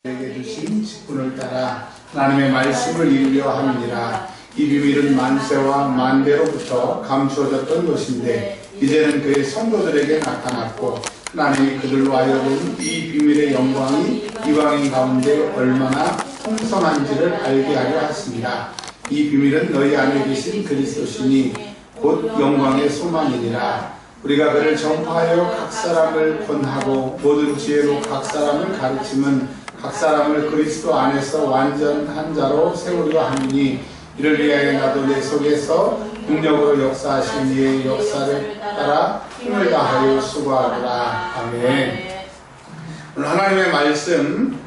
내게 주신 직분을 따라 하나님의 말씀을 이루려 함이니라. 이 비밀은 만세와 만대로부터 감추어졌던 것인데 이제는 그의 성도들에게 나타났고 하나님이 그들로 하여금 이 비밀의 영광이 이방인 가운데 얼마나 풍성한지를 알게 하려 하십니다. 이 비밀은 너희 안에 계신 그리스도시니 곧 영광의 소망이니라. 우리가 그를 전파하여 각 사람을 권하고 모든 지혜로 각 사람을 가르침은 각 사람을 그리스도 안에서 완전한 자로 세우려 함이니 이를 위하여 나도 내 속에서 능력으로 역사하신 이의 역사를 따라 힘을 다하여 수고하노라. 아멘. 오늘 하나님의 말씀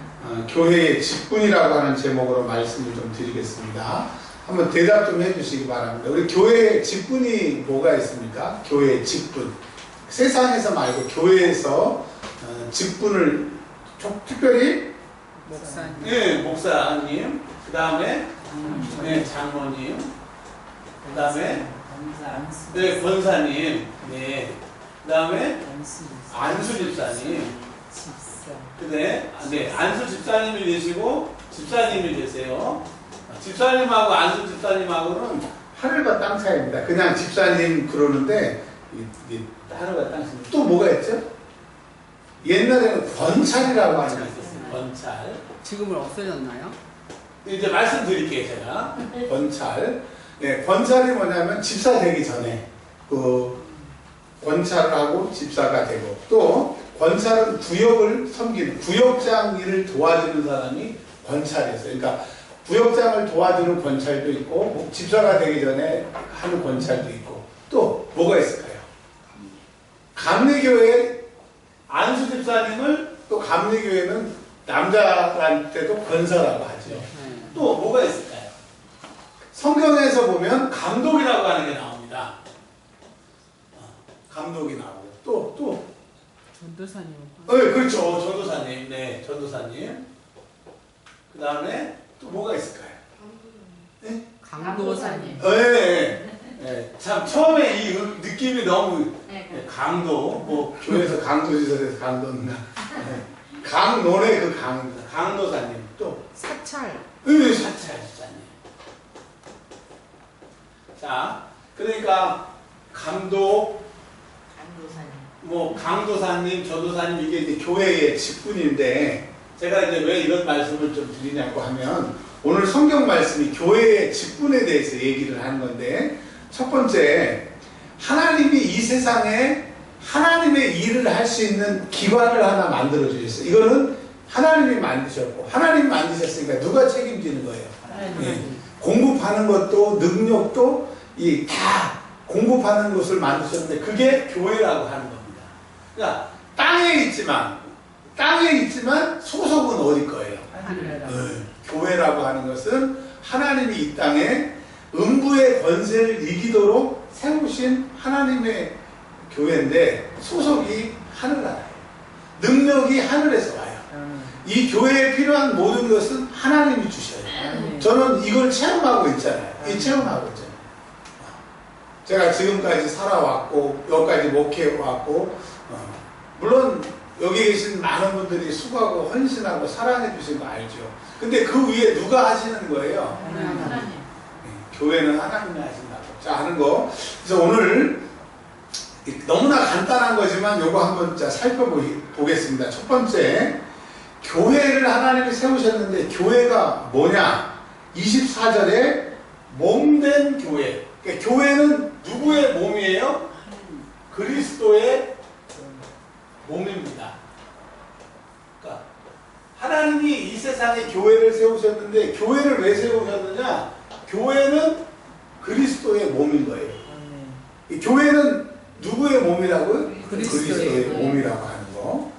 교회의 직분이라고 하는 제목으로 말씀을 좀 드리겠습니다. 한번 대답 좀 해주시기 바랍니다. 우리 교회의 직분이 뭐가 있습니까? 교회의 직분. 세상에서 말고 교회에서 직분을 특별히 목사님. 네, 목사님. 그 다음에 네, 장로님. 그 다음에 네, 권사님. 네. 그 다음에 안수 집사님. 네, 안수 집사님이 되시고 집사님이 되세요. 집사님하고 안수 집사님하고는 하늘과 땅 차이입니다. 그냥 집사님 그러는데 하늘과 땅 차이. 또 뭐가 있죠? 옛날에는 권찰이라고 하는 게 있었어요. 권찰. 지금은 없어졌나요? 이제 말씀드릴게요, 제가. 권찰. 네, 권찰이 뭐냐면 집사 되기 전에 그 권찰하고 집사가 되고, 또 권찰은 구역을 섬기는 구역장 일을 도와주는 사람이 권찰이었어요. 그러니까 구역장을 도와주는 권찰도 있고 집사가 되기 전에 하는 권찰도 있고, 또 뭐가 있을까요? 감리교회 안수 집사님을 또 감리교회는 남자한테도 권사라고 하죠. 또 뭐가 있을까요? 성경에서 보면 감독이라고 하는 게 나옵니다. 감독이 나오고 또 전도사님. 네, 그렇죠. 전도사님. 네, 전도사님. 그 다음에 또 뭐가 있을까요? 네? 강도사님. 네. 네. 참 처음에 이 느낌이 너무 강도, 뭐 교회에서 강도지사에서 강도인가? 강론의 그 강도사님. 또 사찰. 네, 사찰사님. 자, 그러니까 감독, 뭐 강도사님, 전도사님, 이게 이제 교회의 직분인데, 제가 이제 왜 이런 말씀을 좀 드리냐고 하면 오늘 성경 말씀이 교회의 직분에 대해서 얘기를 하는 건데, 첫 번째, 하나님이 이 세상에 하나님의 일을 할 수 있는 기관을 하나 만들어 주셨어요. 이거는 하나님이 만드셨고, 하나님이 만드셨으니까 누가 책임지는 거예요? 네. 공급하는 것도 능력도 다 공급하는 것을 만드셨는데 그게 교회라고 하는 겁니다. 그러니까 땅에 있지만 소속은 어디 거예요? 교회라고 하는 것은 하나님이 이 땅에 음부의 권세를 이기도록 세우신 하나님의 교회인데 소속이 하늘나라예요. 능력이 하늘에서 와요. 이 교회에 필요한 모든 것은 하나님이 주셔요. 저는 이걸 체험하고 있잖아요. 체험하고 있잖아요. 제가 지금까지 살아왔고 여기까지 목회해왔고 물론 여기 계신 많은 분들이 수고하고 헌신하고 사랑해 주신 거 알죠. 근데 그 위에 누가 하시는 거예요? 하나님. 교회는 하나님이 하신다고 하는 거. 그래서 오늘 너무나 간단한 거지만 요거 한번 살펴보겠습니다. 첫 번째, 교회를 하나님이 세우셨는데 교회가 뭐냐? 24절에 몸된 교회. 그러니까 교회는 누구의 몸이에요? 그리스도의 몸입니다. 그러니까 하나님이 이 세상에 교회를 세우셨는데 교회를 왜 세우셨느냐? 교회는 그리스도의 몸인 거예요. 이 교회는 누구의 몸이라고요? 그리스도의 몸이라고 하는 거.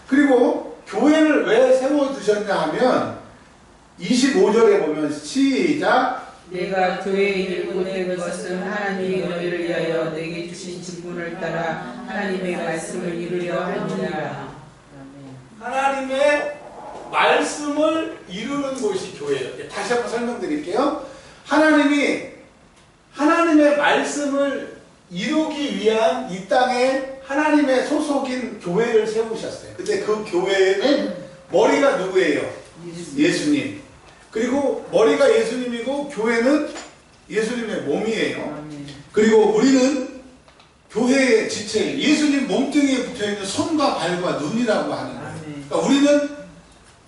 그리고 교회를 왜 세워두셨냐 하면 25절에 보면 시작. 내가 교회에 일을 보낸 것은 하나님이 너희를 위하여 내게 주신 직분을 따라 하나님의 말씀을 이루려 함이니라. 하나님의 말씀을 이루는 곳이 교회예요. 다시 한번 설명드릴게요. 하나님의 말씀을 이루기 위한 이 땅에 하나님의 소속인 교회를 세우셨어요. 근데 그 교회는 머리가 누구예요? 예수님. 그리고 머리가 예수님이고 교회는 예수님의 몸이에요. 아멘. 그리고 우리는 교회의 지체, 예수님 몸뚱이에 붙어있는 손과 발과 눈이라고 하는 거예요. 그러니까 우리는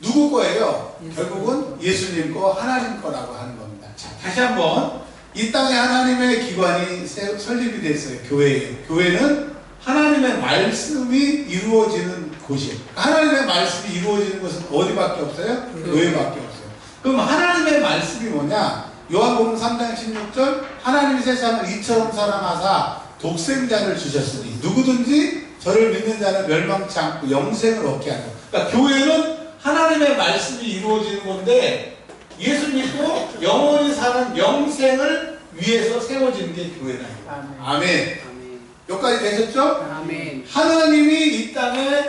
누구 거예요? 결국은 예수님 거, 하나님 거라고 하는 겁니다. 자, 다시 한번 이 땅에 하나님의 기관이 설립이 됐어요. 교회예요. 교회는 하나님의 말씀이 이루어지는 곳이에요. 하나님의 말씀이 이루어지는 것은 어디밖에 없어요? 교회밖에 없어요. 그럼 하나님의 말씀이 뭐냐? 요한복음 3장 16절 하나님이 세상을 이처럼 사랑하사 독생자를 주셨으니 누구든지 저를 믿는 자는 멸망치 않고 영생을 얻게 하는. 그러니까 교회는 하나님의 말씀이 이루어지는 건데 예수 믿고 영원히 사는 영생을 위해서 세워지는 게 교회라는 거예요. 아멘. 아멘. 여기까지 되셨죠? 아멘. 하나님이 이 땅에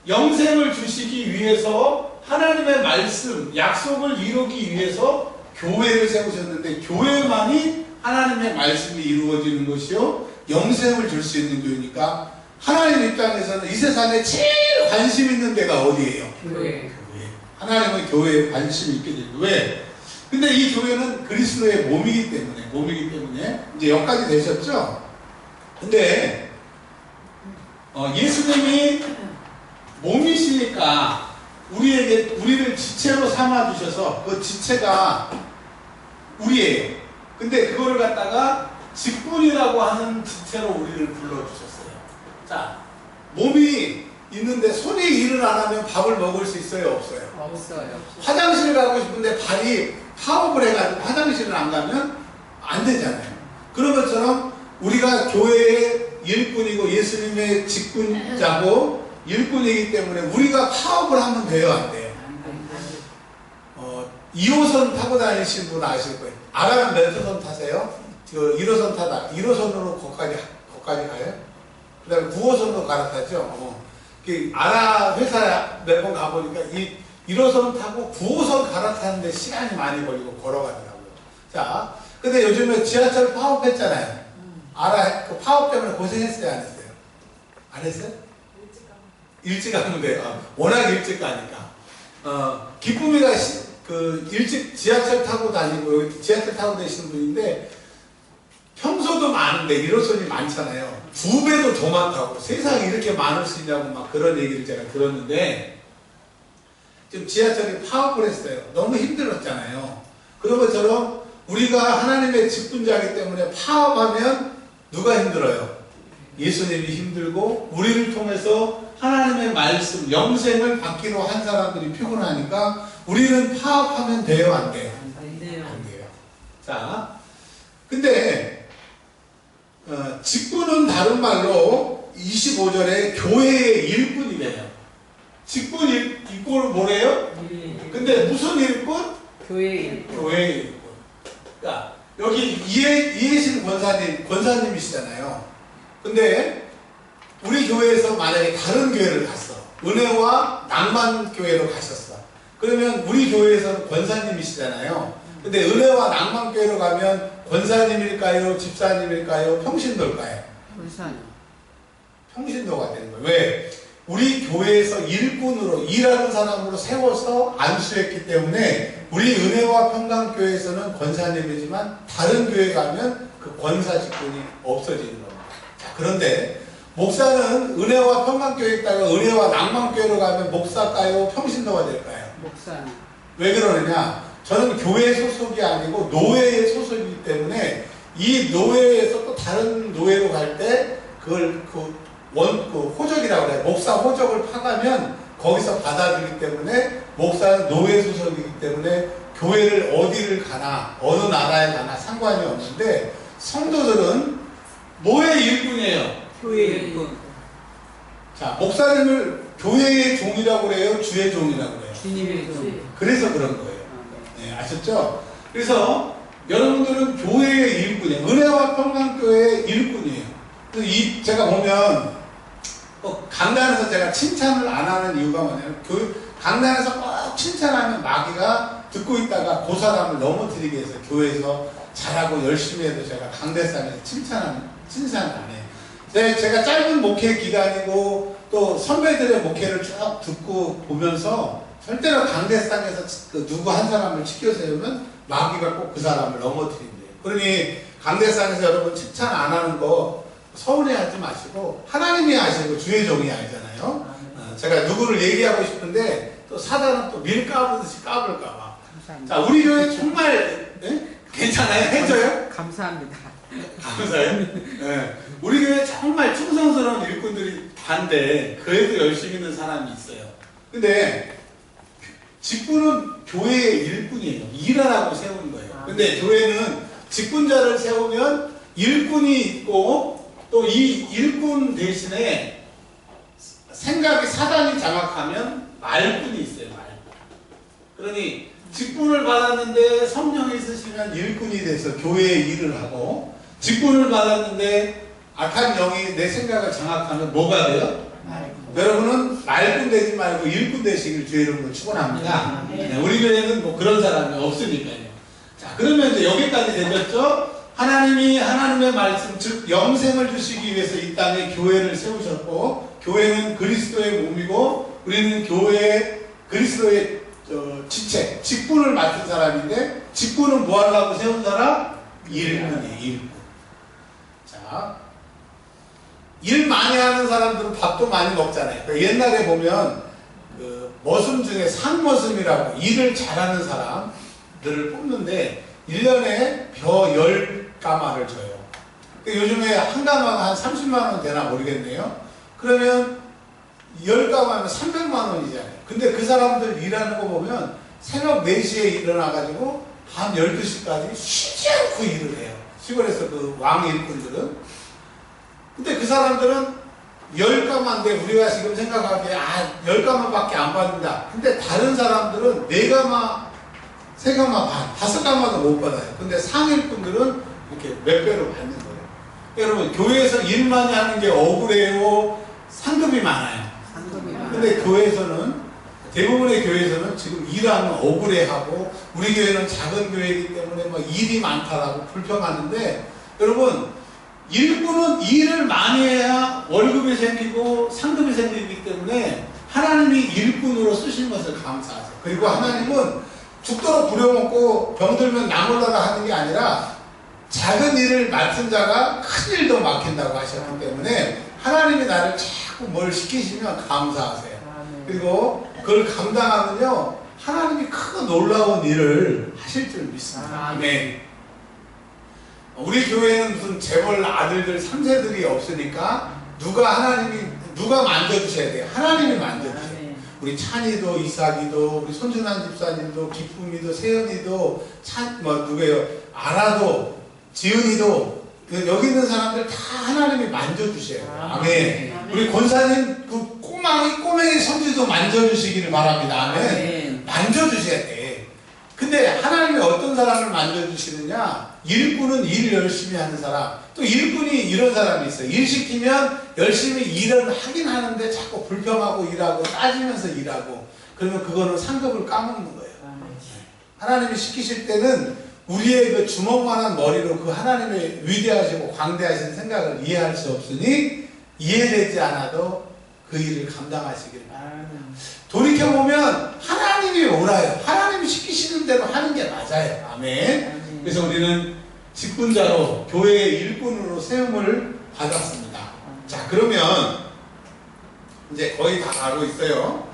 영생을 주시기 위해서 하나님의 말씀, 약속을 이루기 위해서 교회를 세우셨는데 교회만이 하나님의 말씀이 이루어지는 것이요 영생을 줄 수 있는 교회니까 하나님 입장에서는 이 세상에 제일 관심 있는 데가 어디예요? 교회. 하나님은 교회에 관심이 있게 됩니다. 왜? 근데 이 교회는 그리스도의 몸이기 때문에 이제 여기까지 되셨죠? 근데 예수님이 몸이시니까 우리를 지체로 삼아 주셔서 그 지체가 우리예요. 근데 그거를 갖다가 직분이라고 하는 지체로 우리를 불러주셨어요. 자, 몸이 있는데 손이 일을 안 하면 밥을 먹을 수 있어요? 없어요? 없어요. 화장실 가고 싶은데 발이 파업을 해가지고 화장실을 안 가면 안 되잖아요. 그런 것처럼 우리가 교회의 일꾼이고 예수님의 직분자고 일꾼이기 때문에 우리가 파업을 하면 돼요? 안 돼요? 2호선 타고 다니시는 분 아실 거예요. 아라는 몇 호선 타세요? 1호선 타다 1호선으로 거기까지 가요? 그 다음에 9호선으로 갈아타죠. 아라 회사 몇 번 가보니까 1호선 타고 9호선 갈아타는데 시간이 많이 걸리고 걸어가더라고요. 자, 근데 요즘에 지하철 파업했잖아요. 아라 그 파업 때문에 고생했어요? 안 했어요? 안 했어요? 일찍 가면 돼요. 워낙 일찍 가니까. 기쁨이가 일찍 지하철 타고 다니고 지하철 타고 다니시는 분인데 평소도 많은데 1호선이 많잖아요. 2배도 더 많다고. 세상에 이렇게 많을 수 있냐고 막 그런 얘기를 제가 들었는데 지금 지하철이 파업을 했어요. 너무 힘들었잖아요. 그런 것처럼 우리가 하나님의 직분자이기 때문에 파업하면 누가 힘들어요? 예수님이 힘들고 우리를 통해서 하나님의 말씀, 영생을 받기로 한 사람들이 피곤하니까 우리는 파업하면 돼요? 안 돼요? 안 돼요. 안 돼요. 자, 근데 직분은 다른 말로 25절에 교회의 일꾼이래요. 직분 일꾼은 뭐래요? 근데 무슨 일꾼? 교회의 일꾼. 교회의 일꾼. 그러니까 여기 이해신 권사님이시잖아요. 근데 우리 교회에서 만약에 다른 교회를 갔어. 은혜와 낭만교회로 가셨어. 그러면 우리 교회에서는 권사님이시잖아요. 근데 은혜와 낭만교회로 가면 권사님일까요? 집사님일까요? 평신도일까요? 권사님. 평신도가 되는 거예요. 왜? 우리 교회에서 일꾼으로 일하는 사람으로 세워서 안수했기 때문에 우리 은혜와 평강교회에서는 권사님이지만 다른 교회 가면 그 권사 직분이 없어지는 겁니다. 자, 그런데 목사는 은혜와 평강교회에 있다가 은혜와 낭만교회로 가면 목사일까요? 평신도가 될까요? 목사님. 왜 그러느냐? 저는 교회 소속이 아니고 노회의 소속이기 때문에 이 노회에서 또 다른 노회로 갈 때 그걸 호적이라고 그래요. 목사 호적을 파가면 거기서 받아주기 때문에 목사는 노회 소속이기 때문에 교회를 어디를 가나 어느 나라에 가나 상관이 없는데 성도들은 뭐의 일꾼이에요? 교회의 일꾼. 자, 목사님을 교회의 종이라고 그래요? 주의 종이라고 그래요? 주님의 종. 그래서 그런 거예요. 네, 아셨죠? 그래서 여러분들은 교회의 일꾼이에요. 은혜와 평강교회의 일꾼이에요. 제가 보면 강단에서 제가 칭찬을 안 하는 이유가 뭐냐면 강단에서 꼭 칭찬하면 마귀가 듣고 있다가 그 사람을 넘어뜨리기 위해서 교회에서 잘하고 열심히 해도 제가 강대상에서 칭찬을 안 해요. 제가 짧은 목회 기간이고 또 선배들의 목회를 쭉 듣고 보면서 절대로 강대상에서 그 누구 한 사람을 치켜 세우면 마귀가 꼭 그 사람을 넘어뜨린대요. 그러니 강대상에서 여러분 칭찬 안 하는 거 서운해하지 마시고 하나님이 아시고 주의 종이 알잖아요. 제가 누구를 얘기하고 싶은데 또 사단은 또 밀 까부듯이 까불까봐. 감사합니다. 자, 우리 교회 정말 괜찮아요? 해줘요? 감사합니다. 감사해요? 네. 우리 교회 정말 충성스러운 일꾼들이 단데 그래도 열심히 있는 사람이 있어요. 근데 직분은 교회의 일꾼이에요. 일하라고 세우는 거예요. 근데 교회는 직분자를 세우면 일꾼이 있고 또 이 일꾼 대신에 생각이 사단이 장악하면 말꾼이 있어요. 말꾼. 그러니 직분을 받았는데 성령이 있으시면 일꾼이 돼서 교회의 일을 하고, 직분을 받았는데 악한 영이 내 생각을 장악하면 뭐가 돼요? 여러분은 말꾼 되지 말고 일꾼 되시길 주의 이름으로 축원합니다. 네, 우리 교회는 뭐 그런 사람이 없으니까요. 자, 그러면 이제 여기까지 되셨죠? 하나님이 하나님의 말씀, 즉 영생을 주시기 위해서 이 땅에 교회를 세우셨고, 교회는 그리스도의 몸이고 우리는 교회의 그리스도의 지체, 직분을 맡은 사람인데, 직분은 뭐 하려고 세운 사람? 일꾼이에요. 일꾼. 자, 일 많이 하는 사람들은 밥도 많이 먹잖아요. 그러니까 옛날에 보면 그 머슴 중에 상머슴이라고 일을 잘하는 사람들을 뽑는데 1년에 벼 10가마를 줘요. 그러니까 요즘에 한 가마가 한 30만원 되나 모르겠네요. 그러면 10가마면 300만원이잖아요. 근데 그 사람들 일하는 거 보면 새벽 4시에 일어나가지고 밤 12시까지 쉬지 않고 일을 해요. 시골에서 그 왕 일꾼들은. 근데 그 사람들은 10가마인데 우리가 지금 생각하기에 10가마밖에 안 받는다. 근데 다른 사람들은 4가마, 3가마 반, 5가마도 못 받아요. 근데 상일꾼들은 이렇게 몇 배로 받는 거예요. 여러분, 교회에서 일 많이 하는 게 억울해요? 상급이 많아요. 근데 교회에서는, 대부분의 교회에서는 지금 일하면 억울해하고, 우리 교회는 작은 교회이기 때문에 막 일이 많다라고 불평하는데, 여러분, 일꾼은 일을 많이 해야 월급이 생기고 상급이 생기기 때문에 하나님이 일꾼으로 쓰신 것을 감사하세요. 그리고 하나님은 죽도록 부려먹고 병들면 나몰라라 하는 게 아니라 작은 일을 맡은 자가 큰 일도 맡긴다고 하셨기 때문에 하나님이 나를 자꾸 뭘 시키시면 감사하세요. 그리고 그걸 감당하면요, 하나님이 크고 놀라운 일을 하실 줄 믿습니다. 아멘. 우리 교회는 무슨 재벌 아들들 3세들이 없으니까 누가 만져주셔야 돼요. 하나님이 만져주셔요. 우리 찬이도, 이삭이도, 우리 손준환 집사님도, 기쁨이도, 세연이도, 누구예요? 아라도, 지은이도, 여기 있는 사람들 다 하나님이 만져주셔요. 아멘. 우리 권사님 그 꼬맹이 손주도 만져주시기를 바랍니다. 아멘. 만져주셔야 돼. 근데 하나님이 어떤 사람을 만져주시느냐? 일꾼은 일 열심히 하는 사람, 또 일꾼이 이런 사람이 있어요. 일 시키면 열심히 일을 하긴 하는데 자꾸 불평하고 일하고 따지면서 일하고, 그러면 그거는 상급을 까먹는 거예요. 하나님이 시키실 때는 우리의 그 주먹만한 머리로 그 하나님의 위대하시고 광대하신 생각을 이해할 수 없으니 이해되지 않아도 그 일을 감당하시기를 바랍니다. 돌이켜보면 하나님이 옳아요. 하나님이 시키시는 대로 하는 게 맞아요. 아멘. 그래서 우리는 직분자로 교회의 일꾼으로 세움을 받았습니다. 자, 그러면 이제 거의 다 가고 있어요.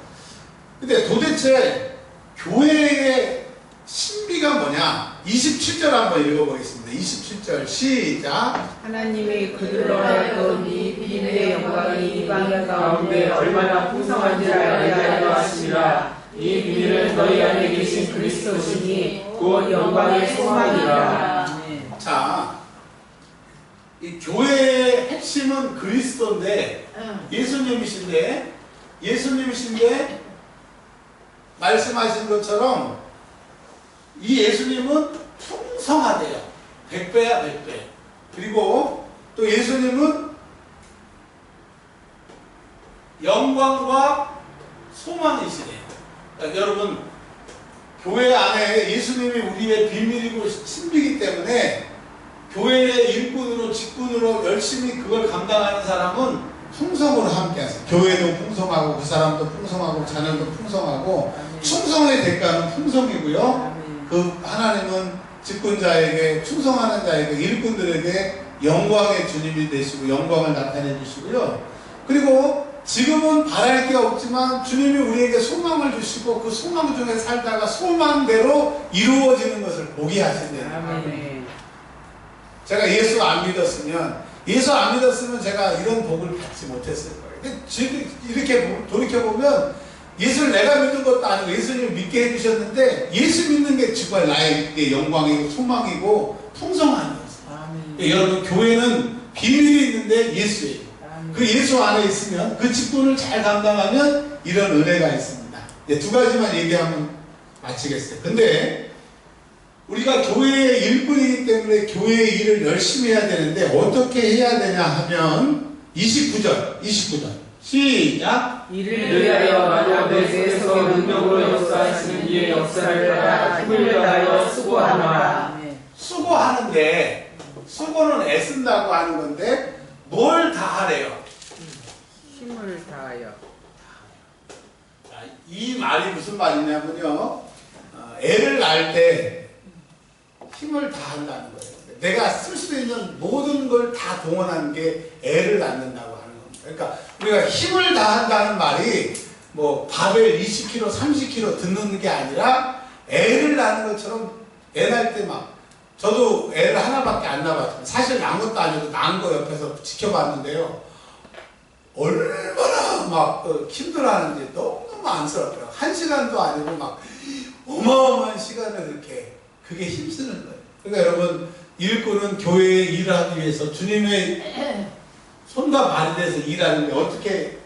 근데 도대체 교회의 신비가 뭐냐? 27절 한번 읽어보겠습니다. 27절 시작. 하나님이 그들로 하여금 이 비밀의 영광이 이방 가운데 얼마나 풍성한지를 알게 하려 하시니라. 이 비밀은 너희 안에 계신 그리스도시니 곧 영광의 소망이라. 자, 이 교회의 핵심은 그리스도인데, 예수님이신데 말씀하신 것처럼 이 예수님은 풍성하대요. 100배야 100배. 그리고 또 예수님은 영광과 소망이시네요. 그러니까 여러분, 교회 안에 예수님이 우리의 비밀이고 신비이기 때문에 교회의 일꾼으로 직분으로 열심히 그걸 감당하는 사람은 풍성으로 함께 하세요. 교회도 풍성하고 그 사람도 풍성하고 자녀도 풍성하고 충성의 대가는 풍성이고요. 그 하나님은 직분자에게, 충성하는 자에게, 일꾼들에게 영광의 주님이 되시고 영광을 나타내 주시고요. 그리고 지금은 바랄 게 없지만 주님이 우리에게 소망을 주시고 그 소망 중에 살다가 소망대로 이루어지는 것을 보게 하신대요. 제가 예수 안 믿었으면 제가 이런 복을 받지 못했을 거예요. 지금 이렇게 돌이켜보면 예수를 내가 믿는 것도 아니고 예수님을 믿게 해주셨는데 예수 믿는 게 정말 나의 영광이고 소망이고 풍성한 것이에요. 여러분, 교회는 비밀이 있는데 예수예요. 그 예수 안에 있으면 그 직분을 잘 감당하면 이런 은혜가 있습니다. 두 가지만 얘기하면 마치겠어요. 근데 우리가 교회의 일꾼이기 때문에 교회의 일을 열심히 해야 되는데 어떻게 해야 되냐 하면 29절 시작. 이를 위하여 만약 내 속에서 능력으로 역사하시는 이의 역사를 따라 힘을 다하여 수고하노라. 수고하는데, 수고는 애쓴다고 하는 건데 뭘 다하래요? 힘을 다하여. 이 말이 무슨 말이냐면요, 애를 낳을 때 힘을 다한다는 거예요. 내가 쓸 수 있는 모든 걸 다 동원하는 게 애를 낳는다고 하는 겁니다. 그러니까 우리가 힘을 다한다는 말이 뭐 바벨 20kg, 30kg 듣는 게 아니라 애를 낳는 것처럼 애 낳을 때 막, 저도 애를 하나밖에 안 낳았지만 사실 낳은 것도 아니고 낳은 거 옆에서 지켜봤는데요, 얼마나 막 힘들어하는지 너무너무 안쓰럽더라고요. 1시간도 아니고 막 어마어마한 시간을 그렇게, 그게 힘쓰는 거예요. 그러니까 여러분, 일꾼은 교회에 일하기 위해서 주님의 손과 발이 돼서 일하는데 어떻게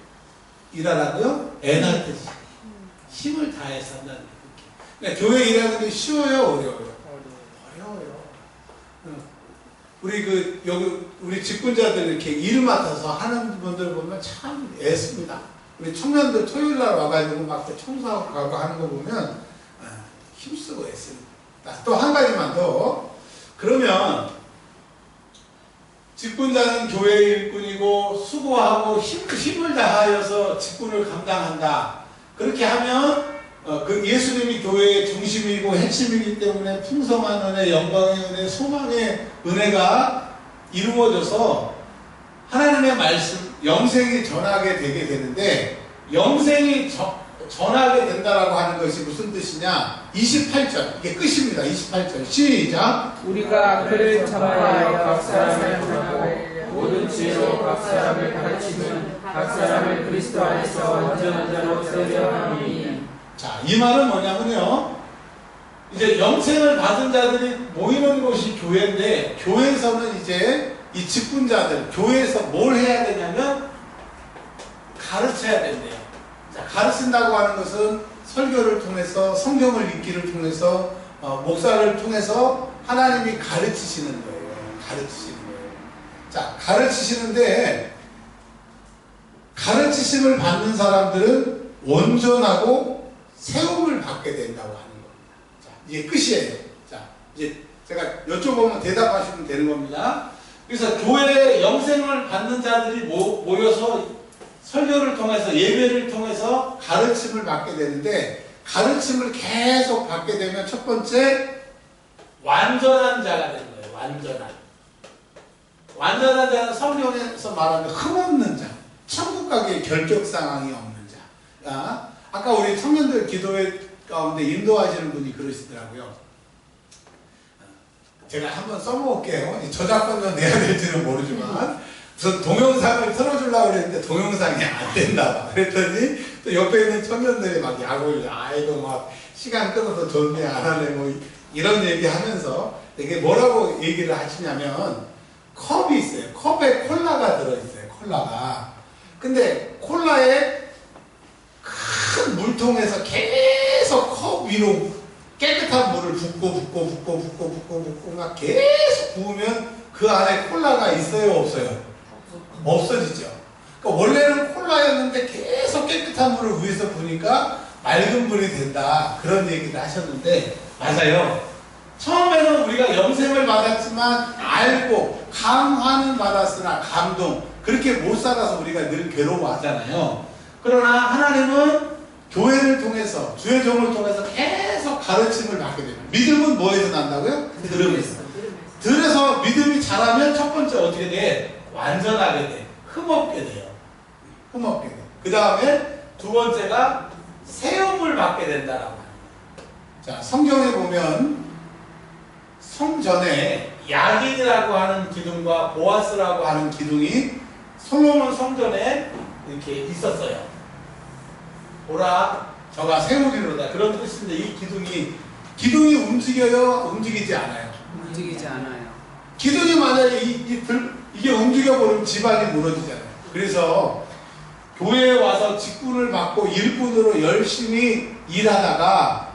일하라고요? 애 낳듯이 힘을 다해서 한다는 거예요. 그러니까 교회 일하는 게 쉬워요, 어려워요? 어려워요. 우리 여기 우리 직분자들 이렇게 일 맡아서 하는 분들 보면 참 애씁니다. 우리 청년들 토요일 날 와가지고 막 청소하고 가고 하는 거 보면 힘쓰고 애씁니다. 또 한 가지만 더. 그러면 직분자는 교회의 일꾼이고 수고하고 힘을 다하여서 직분을 감당한다. 그렇게 하면 그 예수님이 교회의 중심이고 핵심이기 때문에 풍성한 은혜, 영광의 은혜, 소망의 은혜가 이루어져서 하나님의 말씀, 영생이 전하게 되게 되는데, 영생이 전하게 된다라고 하는 것이 무슨 뜻이냐? 28절, 이게 끝입니다. 28절 시작. 우리가 그를 참아하여 각 사람을 구하고 모든 지혜로 각 사람을 가르치는 각 사람을 그리스도 안에서 완전한 자로 세우려 하니. 자, 이 말은 뭐냐면요, 이제 영생을 받은 자들이 모이는 곳이 교회인데, 교회에서는 이제 이 직분자들, 교회에서 뭘 해야 되냐면 가르쳐야 된대요. 자, 가르친다고 하는 것은 설교를 통해서, 성경을 읽기를 통해서, 목사를 통해서 하나님이 가르치시는 거예요. 가르치시는 거예요. 자, 가르치시는데, 가르치심을 받는 사람들은 온전하고 세움을 받게 된다고 하는 겁니다. 자, 이게 끝이에요. 자, 이제 제가 여쭤보면 대답하시면 되는 겁니다. 그래서 교회에 영생을 받는 자들이 모여서 설교를 통해서, 예배를 통해서 가르침을 받게 되는데, 가르침을 계속 받게 되면 첫 번째, 완전한 자가 되는 거예요. 완전한 자는 성경에서 말하는 흠없는 자, 천국 가기에 결격상황이 없는 자. 아까 우리 청년들 기도회 가운데 인도하시는 분이 그러시더라고요. 제가 한번 써먹을게요. 저작권료 내야 될지는 모르지만, 그래서 동영상을 틀어주려고 그랬는데 동영상이 안 된다 봐. 그랬더니 또 옆에 있는 청년들이 막 야구를, 아이고 막 시간 끊어서 좋네, 안 하네, 뭐 이런 얘기 하면서, 이게 뭐라고 얘기를 하시냐면, 컵이 있어요. 컵에 콜라가 들어있어요. 콜라가. 근데 콜라에 큰 물통에서 계속 컵 위로 깨끗한 물을 붓고 막 계속 부으면 그 안에 콜라가 있어요, 없어요? 없어지죠. 그러니까 원래는 콜라였는데 계속 깨끗한 물을 위에서 부으니까 맑은 물이 된다, 그런 얘기를 하셨는데, 맞아요. 처음에는 우리가 영생을 받았지만 알고 감화는 받았으나 감동, 그렇게 못 살아서 우리가 늘 괴로워하잖아요. 그러나 하나님은 교회를 통해서 주의 종을 통해서 계속 가르침을 받게 됩니다. 믿음은 뭐에서 난다고요? 들음에서. 들에서 믿음이 자라면 첫 번째 어떻게 돼? 완전하게 돼. 흠없게 돼요. 흠없게 돼. 그 다음에 두 번째가 세움을 받게 된다라고 합니다. 자, 성경에 보면 성전에 야긴이라고 하는 기둥과 보아스라고 하는 기둥이 솔로몬 성전에 이렇게 있었어요. 보라, 저가 세우리로다. 그런 뜻인데 이 기둥이 움직여요? 움직이지 않아요? 움직이지 않아요. 기둥이 만약에 이게 움직여버리면 집안이 무너지잖아요. 그래서 교회에 와서 직분을 받고 일꾼으로 열심히 일하다가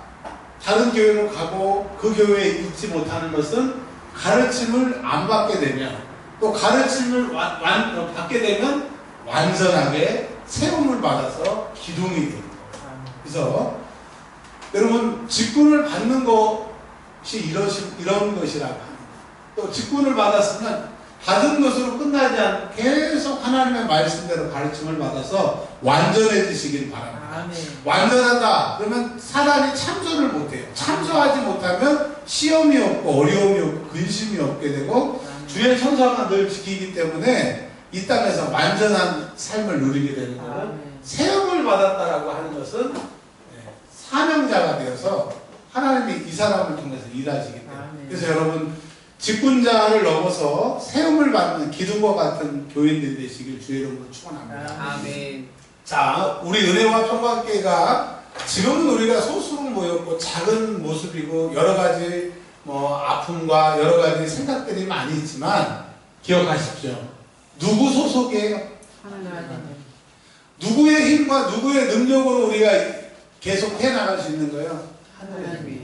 다른 교회로 가고 그 교회에 있지 못하는 것은 가르침을 안 받게 되면 또 가르침을 받게 되면 완전하게 세움을 받아서 기둥이 됩니다. 그래서 여러분 직분을 받는 것이 이런 것이라고 합니다. 또 직분을 받았으면 받은 것으로 끝나지 않고 계속 하나님의 말씀대로 가르침을 받아서 완전해지시길 바랍니다. 아멘. 완전하다 그러면 사단이 참소를 못해요. 참소하지 못하면 시험이 없고 어려움이 없고 근심이 없게 되고 주의 천사가 늘 지키기 때문에 이 땅에서 완전한 삶을 누리게 되는 거고 세움을 받았다라고 하는 것은 사명자가 되어서 하나님이 이 사람을 통해서 일하시기 때문에 그래서 여러분 직분자를 넘어서 세움을 받는 기둥과 같은 교인들이 되시길 주의 이름으로 축원합니다. 아멘. 자, 우리 은혜와 평강교회가 지금은 우리가 소수로 모였고 작은 모습이고 여러 가지 아픔과 여러 가지 생각들이 많이 있지만 기억하십시오. 누구 소속이에요? 하나님. 누구의 힘과 누구의 능력으로 우리가 계속 해나갈 수 있는 거예요? 하나님이.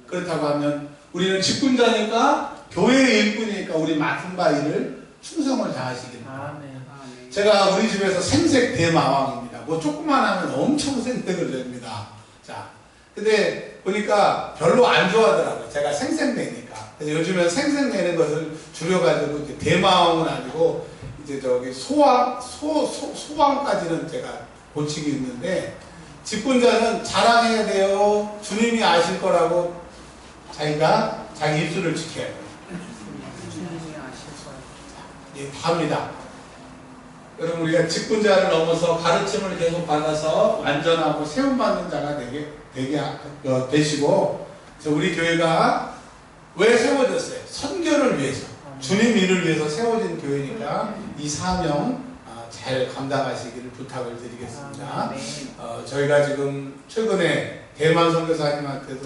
그렇다고 하면 우리는 직분자니까 교회의 일꾼이니까 우리 맡은 바 일을 충성을 다하시길 바랍니다. 아멘. 제가 우리 집에서 생색 대마왕입니다. 뭐 조금만 하면 엄청 생색을 냅니다. 자, 근데 보니까 별로 안 좋아하더라고요. 제가 생색 내니까. 그래서 요즘엔 생색 내는 것을 줄여가지고 이제 대마왕은 아니고 이제 저기 소왕까지는 제가 고치기 있는데 직분자는 자랑해야 돼요. 주님이 아실 거라고 자기가 자기 입술을 지켜야 돼요. 주님이 아실 거예요. 예, 답니다. 여러분 우리가 직분자를 넘어서 가르침을 계속 받아서 완전하고 세움받는 자가 되시고 우리 교회가 왜 세워졌어요? 선교를 위해서 주님 일을 위해서 세워진 교회니까 이 사명 잘 감당하시기를 부탁을 드리겠습니다. 저희가 지금 최근에 대만 선교사님한테도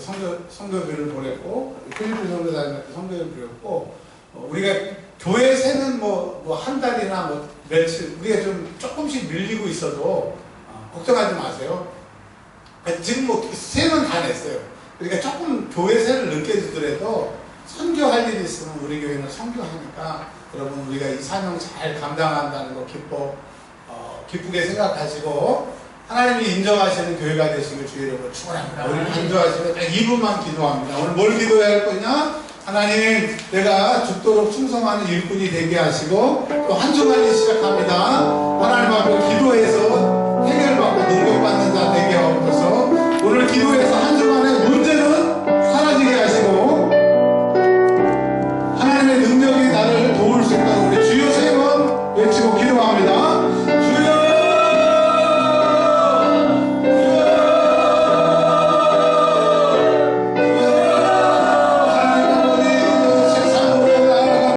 선교비를 보냈고 필리핀 선교사님한테 선교비를 보냈고 우리가 교회 새는 뭐 한 달이나 뭐 며칠 우리가 좀 조금씩 밀리고 있어도 걱정하지 마세요. 지금 뭐 새는 다 냈어요. 그러니까 조금 교회 새를 늦게 주더라도 선교할 일이 있으면 우리 교회는 선교하니까 여러분 우리가 이 사명 잘 감당한다는 거 기쁘게 생각하시고 하나님이 인정하시는 교회가 되시길 주의 이름으로 축원합니다. 우리 인정하시면 딱 2분만 기도합니다. 오늘 뭘 기도해야 할 거냐? 하나님, 내가 죽도록 충성하는 일꾼이 되게 하시고 또 한 주간이 시작합니다. 하나님 앞에 기도해서 해결받고 능력받는 자 되게 하옵소서. 오늘 기도해서